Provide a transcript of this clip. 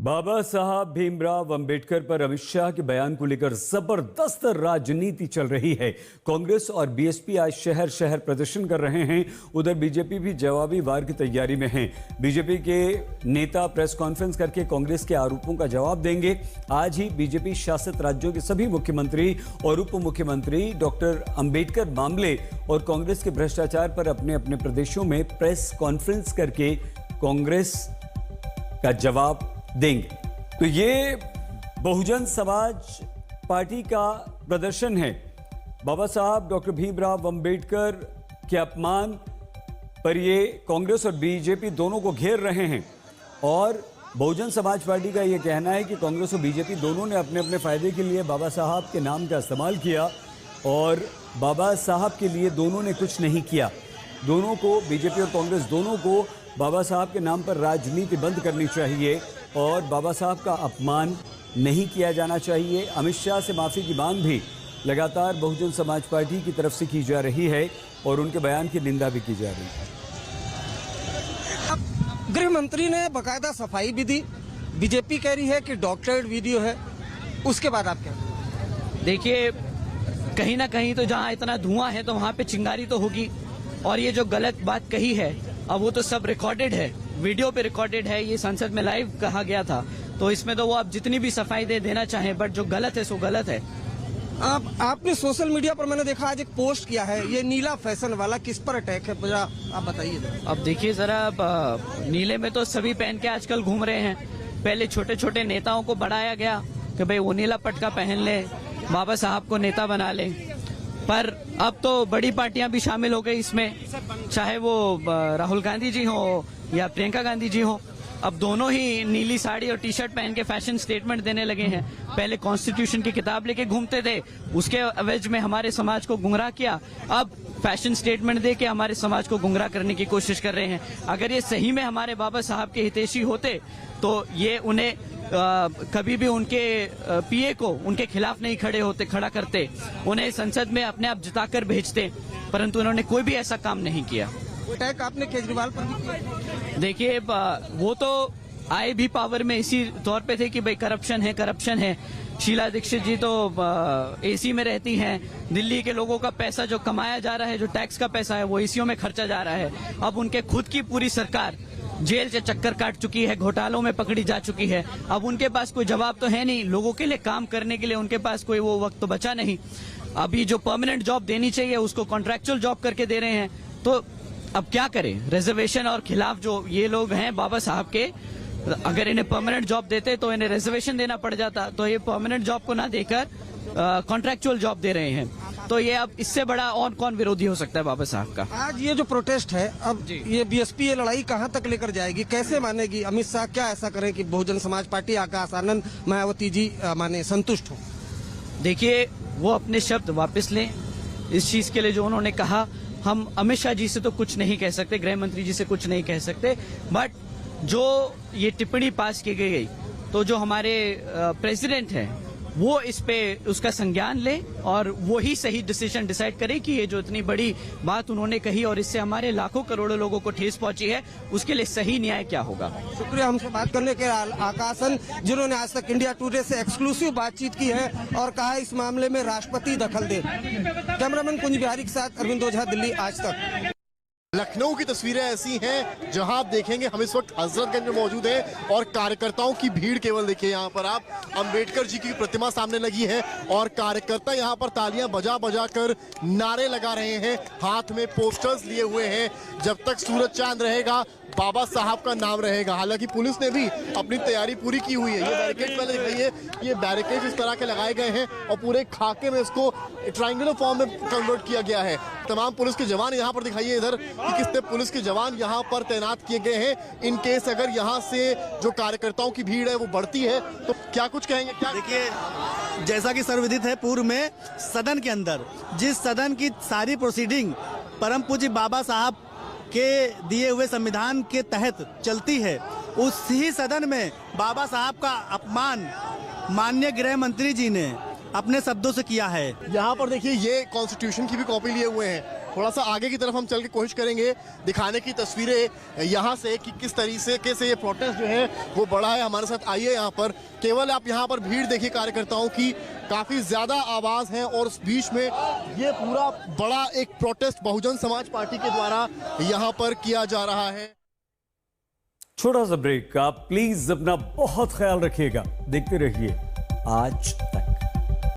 बाबा साहब भीमराव अंबेडकर पर अमित शाह के बयान को लेकर जबरदस्त राजनीति चल रही है। कांग्रेस और बीएसपी आज शहर शहर प्रदर्शन कर रहे हैं। उधर बीजेपी भी जवाबी वार की तैयारी में है। बीजेपी के नेता प्रेस कॉन्फ्रेंस करके कांग्रेस के आरोपों का जवाब देंगे। आज ही बीजेपी शासित राज्यों के सभी मुख्यमंत्री और उप मुख्यमंत्री डॉक्टर अंबेडकर मामले और कांग्रेस के भ्रष्टाचार पर अपने अपने प्रदेशों में प्रेस कॉन्फ्रेंस करके कांग्रेस का जवाब देंगे। तो ये बहुजन समाज पार्टी का प्रदर्शन है। बाबा साहब डॉक्टर भीमराव अंबेडकर के अपमान पर ये कांग्रेस और बीजेपी दोनों को घेर रहे हैं और बहुजन समाज पार्टी का ये कहना है कि कांग्रेस और बीजेपी दोनों ने अपने अपने फायदे के लिए बाबा साहब के नाम का इस्तेमाल किया और बाबा साहब के लिए दोनों ने कुछ नहीं किया। दोनों को, बीजेपी और कांग्रेस दोनों को बाबा साहब के नाम पर राजनीति बंद करनी चाहिए और बाबा साहब का अपमान नहीं किया जाना चाहिए। अमित शाह से माफ़ी की मांग भी लगातार बहुजन समाज पार्टी की तरफ से की जा रही है और उनके बयान की निंदा भी की जा रही है। गृह मंत्री ने बकायदा सफाई भी दी। बीजेपी कह रही है कि डॉक्टर्ड वीडियो है। उसके बाद आप क्या? देखिए, कहीं ना कहीं तो जहाँ इतना धुआं है तो वहाँ पे चिंगारी तो होगी और ये जो गलत बात कही है अब वो तो सब रिकॉर्डेड है, वीडियो पे रिकॉर्डेड है। ये संसद में लाइव कहा गया था, तो इसमें तो वो आप जितनी भी सफाई देना चाहें, बट जो गलत है सो गलत है। आपने सोशल मीडिया पर मैंने देखा आज एक पोस्ट किया है, ये नीला फैशन वाला किस पर अटैक है, जरा आप बताइए। अब देखिए जरा, नीले में तो सभी पहन के आजकल घूम रहे हैं। पहले छोटे छोटे नेताओं को बढ़ाया गया कि भाई वो नीला पटका पहन ले, बाबा साहब को नेता बना ले, पर अब तो बड़ी पार्टियां भी शामिल हो गई इसमें, चाहे वो राहुल गांधी जी हो या प्रियंका गांधी जी हो। अब दोनों ही नीली साड़ी और टी शर्ट पहन के फैशन स्टेटमेंट देने लगे हैं। पहले कॉन्स्टिट्यूशन की किताब लेके घूमते थे, उसके एवज में हमारे समाज को गुमराह किया। अब फैशन स्टेटमेंट दे के हमारे समाज को गुमराह करने की कोशिश कर रहे हैं। अगर ये सही में हमारे बाबा साहब के हितैषी होते तो ये उन्हें कभी भी उनके पीए को उनके खिलाफ नहीं खड़ा करते, उन्हें संसद में अपने आप जिताकर भेजते, परंतु उन्होंने कोई भी ऐसा काम नहीं किया। अटैक आपने केजरीवाल पर भी किया? देखिए, वो तो आए भी पावर में इसी तौर पे थे कि भाई करप्शन है। शीला दीक्षित जी तो एसी में रहती हैं। दिल्ली के लोगों का पैसा जो कमाया जा रहा है, जो टैक्स का पैसा है, वो एसीओ में खर्चा जा रहा है। अब उनके खुद की पूरी सरकार जेल से चक्कर काट चुकी है, घोटालों में पकड़ी जा चुकी है। अब उनके पास कोई जवाब तो है नहीं, लोगों के लिए काम करने के लिए उनके पास कोई वो वक्त तो बचा नहीं। अभी जो परमानेंट जॉब देनी चाहिए उसको कॉन्ट्रैक्चुअल जॉब करके दे रहे हैं। तो अब क्या करें? रिजर्वेशन और खिलाफ जो ये लोग हैं बाबा साहब के, अगर इन्हें परमानेंट जॉब देते तो इन्हें रिजर्वेशन देना पड़ जाता, तो ये परमानेंट जॉब को ना देकर कॉन्ट्रैक्चुअल जॉब दे रहे हैं। तो ये अब इससे बड़ा और कौन विरोधी हो सकता है बाबा साहब का? आज ये जो प्रोटेस्ट है, अब ये बीएसपी ये लड़ाई कहां तक लेकर जाएगी, कैसे मानेगी? अमित शाह क्या ऐसा करें कि बहुजन समाज पार्टी, आकाश आनंद, मायावती जी माने संतुष्ट हो? देखिए, वो अपने शब्द वापस लें। इस चीज के लिए जो उन्होंने कहा, हम अमित शाह जी से तो कुछ नहीं कह सकते, गृह मंत्री जी से कुछ नहीं कह सकते, बट जो ये टिप्पणी पास की गई तो जो हमारे प्रेसिडेंट हैं वो इस पे उसका संज्ञान ले और वो ही सही डिसीजन डिसाइड करे कि ये जो इतनी बड़ी बात उन्होंने कही और इससे हमारे लाखों करोड़ों लोगों को ठेस पहुंची है, उसके लिए सही न्याय क्या होगा। शुक्रिया हमसे बात करने के आकाशन, जिन्होंने आज तक इंडिया टुडे से एक्सक्लूसिव बातचीत की है और कहा इस मामले में राष्ट्रपति दखल दे। कैमरामैन कुंज बिहारी के साथ अरविंद ओझा, दिल्ली आज तक। लखनऊ की तस्वीरें ऐसी हैं जहां आप देखेंगे हम इस वक्त हजरतगंज में मौजूद हैं और कार्यकर्ताओं की भीड़ केवल देखिए यहाँ पर आप, अंबेडकर जी की प्रतिमा सामने लगी है और कार्यकर्ता यहाँ पर तालियां बजा बजा कर नारे लगा रहे हैं, हाथ में पोस्टर्स लिए हुए हैं, जब तक सूरज चांद रहेगा बाबा साहब का नाम रहेगा। हालांकि पुलिस ने भी अपनी तैयारी पूरी की हुई है। ये बैरिकेड पहले दिखाइए, ये बैरिकेड इस तरह के लगाए गए हैं और पूरे खाके में इसको ट्रायंगुलर फॉर्म में कन्वर्ट किया गया है। तमाम पुलिस के जवान यहाँ पर दिखाइए इधर कि कितने पुलिस के जवान यहाँ पर तैनात किए गए हैं। इन केस अगर यहाँ से जो कार्यकर्ताओं की भीड़ है वो बढ़ती है तो क्या कुछ कहेंगे? क्या देखिए, जैसा कि सर्वविदित है, पूर्व में सदन के अंदर जिस सदन की सारी प्रोसीडिंग परम पूज्य बाबा साहब के दिए हुए संविधान के तहत चलती है, उसी सदन में बाबा साहब का अपमान माननीय गृह मंत्री जी ने अपने शब्दों से किया है। यहाँ पर देखिए, ये कॉन्स्टिट्यूशन की भी कॉपी लिए हुए हैं थोड़ा सा आगे की तरफ हम चल के कोशिश करेंगे दिखाने की तस्वीरें यहाँ से कि किस तरीके से ये प्रोटेस्ट जो है वो बड़ा है। हमारे साथ आइए यहाँ पर, केवल आप यहाँ पर भीड़ देखिए कार्यकर्ताओं की, काफी ज्यादा आवाज है और उस बीच में ये पूरा बड़ा एक प्रोटेस्ट बहुजन समाज पार्टी के द्वारा यहाँ पर किया जा रहा है। छोटा सा ब्रेक, आप प्लीज अपना बहुत ख्याल रखिएगा, देखते रहिए आज